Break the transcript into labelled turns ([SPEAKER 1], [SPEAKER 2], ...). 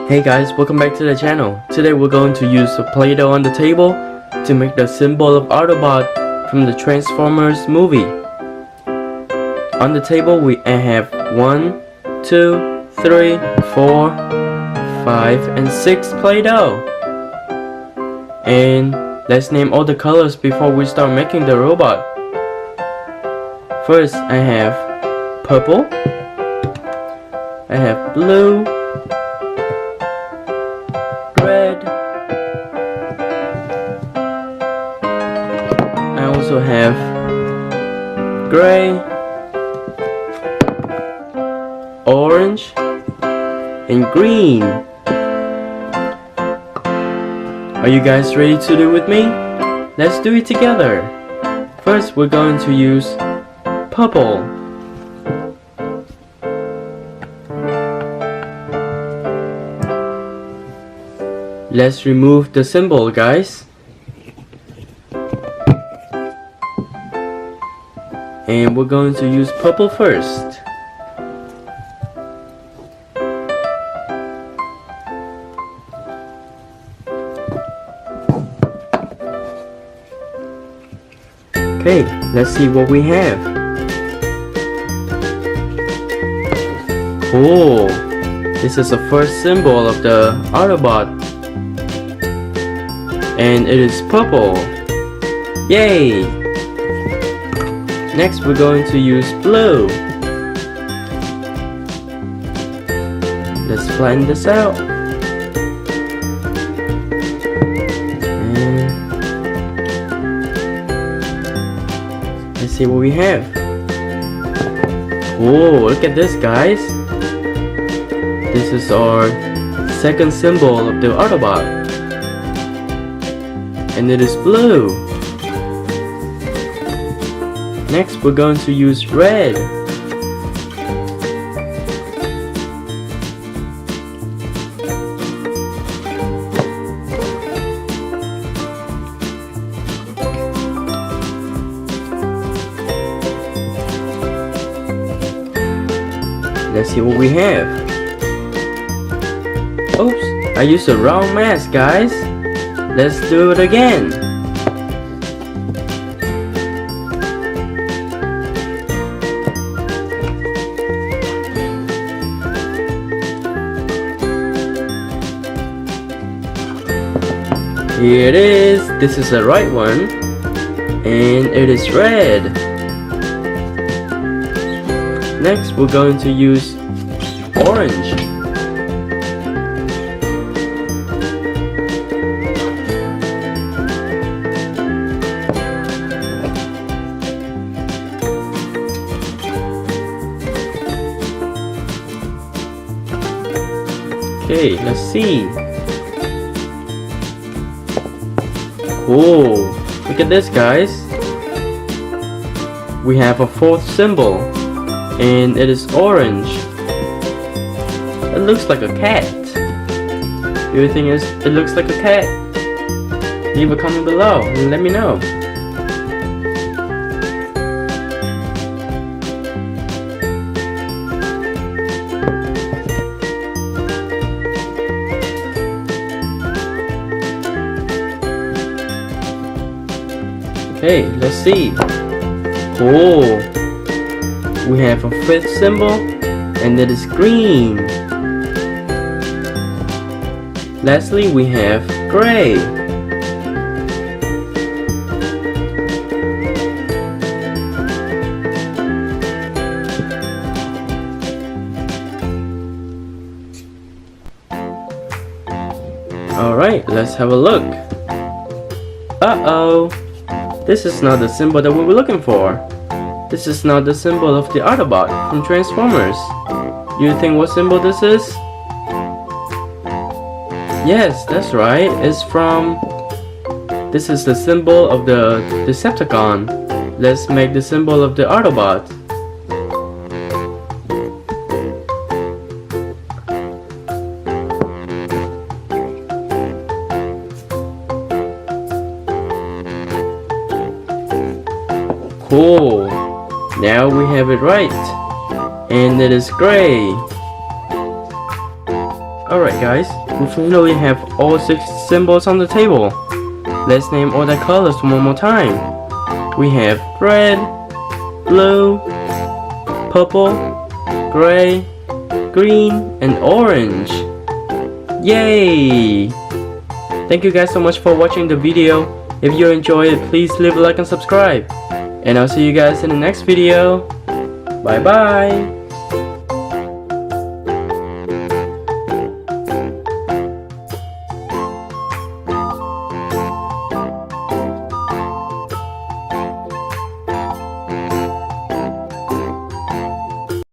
[SPEAKER 1] Hey guys, welcome back to the channel. Today we're going to use a Play-doh on the table to make the symbol of Autobot from the Transformers movie. On the table I have 1, 2, 3, 4, 5, and 6 Play-doh. And let's name all the colors before we start making the robot. First I have purple, I have blue, red, I also have gray, orange, and green. Are you guys ready to do it with me? Let's do it together. First we're going to use purple. Let's remove the symbol, guys. And we're going to use purple first. Okay, let's see what we have. Cool! This is the first symbol of the Autobot. And it is purple. Yay! Next we're going to use blue. Let's plan this out. And let's see what we have. Whoa, look at this, guys. This is our second symbol of the Autobot. And it is blue. Next we're going to use red. Let's see what we have. Oops, I used the wrong mask, guys. Let's do it again. Here it is. This is the right one. And it is red. Next we're going to use orange. Okay, let's see. Cool. Look at this, guys. We have a fourth symbol, and it is orange. It looks like a cat. Do you think it looks like a cat? Leave a comment below and let me know. Okay, let's see. Cool. We have a fifth symbol, and it is green. Lastly, we have gray. Alright, let's have a look. Uh-oh. This is not the symbol that we were looking for. This is not the symbol of the Autobot from Transformers. You think what symbol this is? Yes, that's right. This is the symbol of the Decepticon. Let's make the symbol of the Autobot. Cool. Now we have it right. and it is gray. Alright guys, we finally have all 6 symbols on the table. Let's name all the colors one more time. We have red, blue, purple, gray, green, and orange. Yay! Thank you guys so much for watching the video. If you enjoyed it, please leave a like and subscribe. And I'll see you guys in the next video. Bye bye!